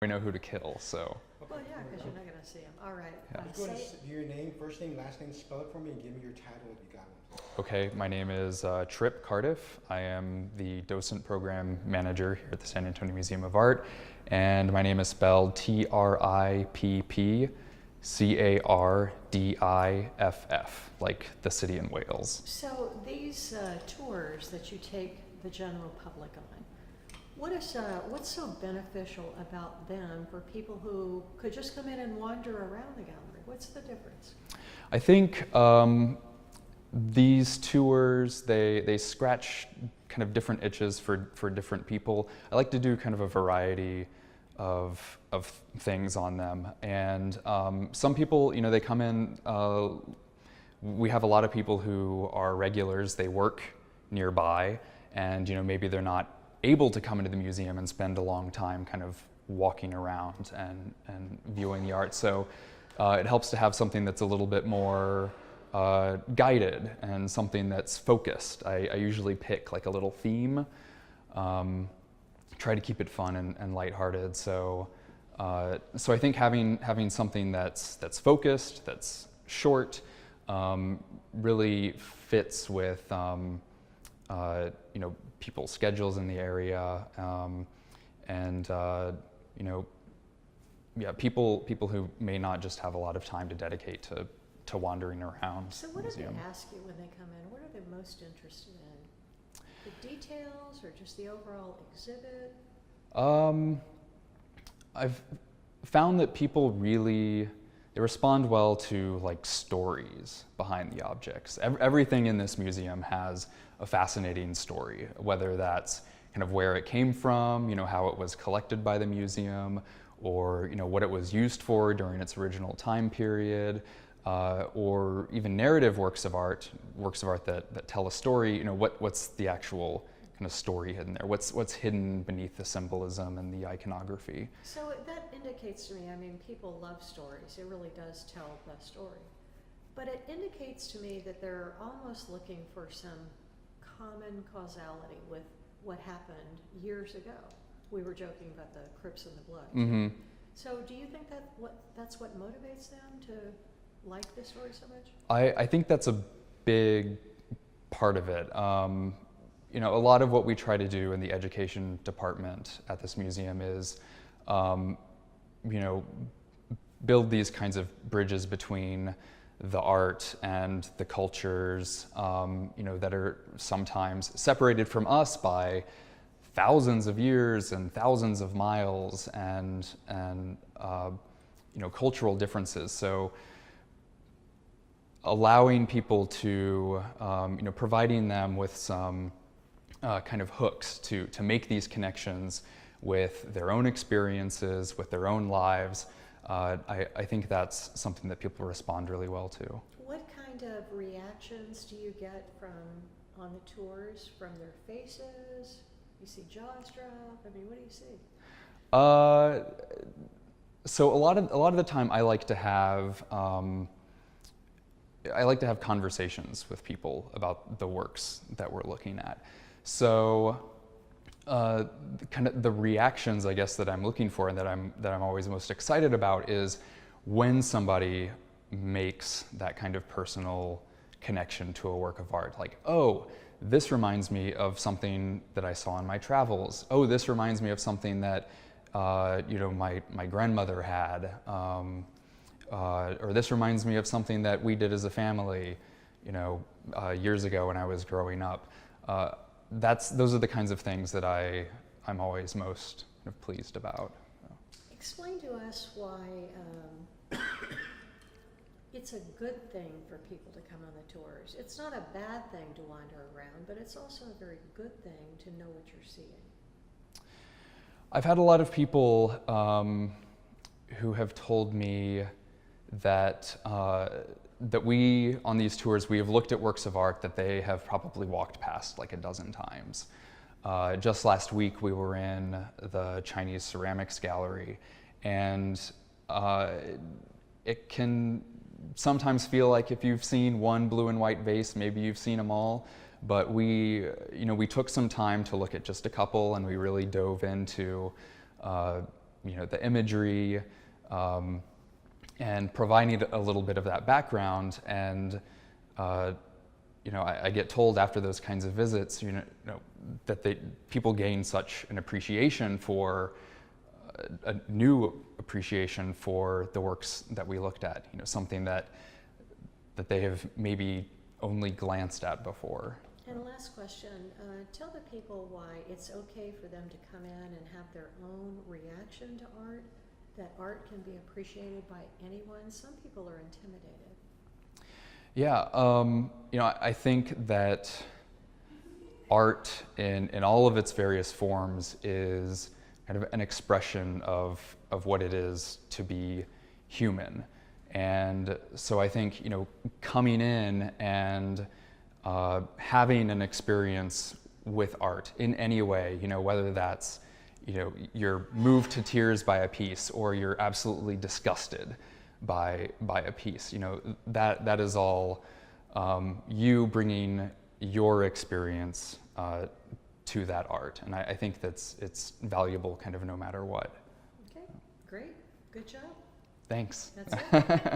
we know who to kill, so. Well, yeah, because you're not going to see them. All right. Yeah. Just go ahead and do your name, first name, last name, spell it for me, and give me your title if you got one. Okay, my name is Tripp Cardiff. I am the docent program manager here at the San Antonio Museum of Art, and my name is spelled Trippcardiff, like the city in Wales. So these tours that you take the general public on, what's so beneficial about them for people who could just come in and wander around the gallery? What's the difference? I think these tours, they scratch kind of different itches for different people. I like to do kind of a variety of things on them. And some people, they come in, we have a lot of people who are regulars, they work nearby, and maybe they're not able to come into the museum and spend a long time kind of walking around and viewing the art. So it helps to have something that's a little bit more guided and something that's focused. I usually pick like a little theme, try to keep it fun and lighthearted. So I think having something that's focused, that's short, really fits with people's schedules in the area, people who may not just have a lot of time to dedicate to wandering around. So what do they ask you when they come in? What are they most interested in? The details or just the overall exhibit? I've found that people they respond well to like stories behind the objects. Everything in this museum has a fascinating story, whether that's kind of where it came from, how it was collected by the museum, or what it was used for during its original time period, or even narrative works of art that tell a story. What's the actual kind of story hidden there? What's hidden beneath the symbolism and the iconography? So that indicates to me, people love stories. It really does tell the story. But it indicates to me that they're almost looking for some common causality with what happened years ago. We were joking about the Crips and the Bloods. Mm-hmm. So do you think that's what motivates them to like this story so much? I think that's a big part of it. A lot of what we try to do in the education department at this museum is, build these kinds of bridges between the art and the cultures, that are sometimes separated from us by thousands of years and thousands of miles and cultural differences. So allowing people to, providing them with some kind of hooks to make these connections with their own experiences, with their own lives, I think that's something that people respond really well to. What kind of reactions do you get on the tours from their faces? You see jaws drop? What do you see? So a lot of the time, I like to have conversations with people about the works that we're looking at. So kind of the reactions, I guess, that I'm looking for and that I'm always most excited about is when somebody makes that kind of personal connection to a work of art. Like, oh, this reminds me of something that I saw in my travels. Oh, this reminds me of something that my grandmother had, or this reminds me of something that we did as a family, years ago when I was growing up. Those are the kinds of things that I'm always most kind of pleased about. Explain to us why it's a good thing for people to come on the tours. It's not a bad thing to wander around, but it's also a very good thing to know what you're seeing. I've had a lot of people who have told me that we, on these tours, we have looked at works of art that they have probably walked past like a dozen times. Just last week, we were in the Chinese ceramics gallery, and it can sometimes feel like if you've seen one blue and white vase, maybe you've seen them all. But we took some time to look at just a couple, and we really dove into the imagery, and providing a little bit of that background. And I get told after those kinds of visits, that people gain such an appreciation for a new appreciation for the works that we looked at. Something that they have maybe only glanced at before. And last question, tell the people why it's okay for them to come in and have their own reaction to art, that art can be appreciated by anyone. Some people are intimidated. Yeah, I think that art in all of its various forms is kind of an expression of what it is to be human. And so I think, coming in and having an experience with art in any way, whether that's, you're moved to tears by a piece or you're absolutely disgusted by a piece, that is all you bringing your experience to that art. And I think it's valuable kind of no matter what. Okay, great, good job. Thanks. That's it.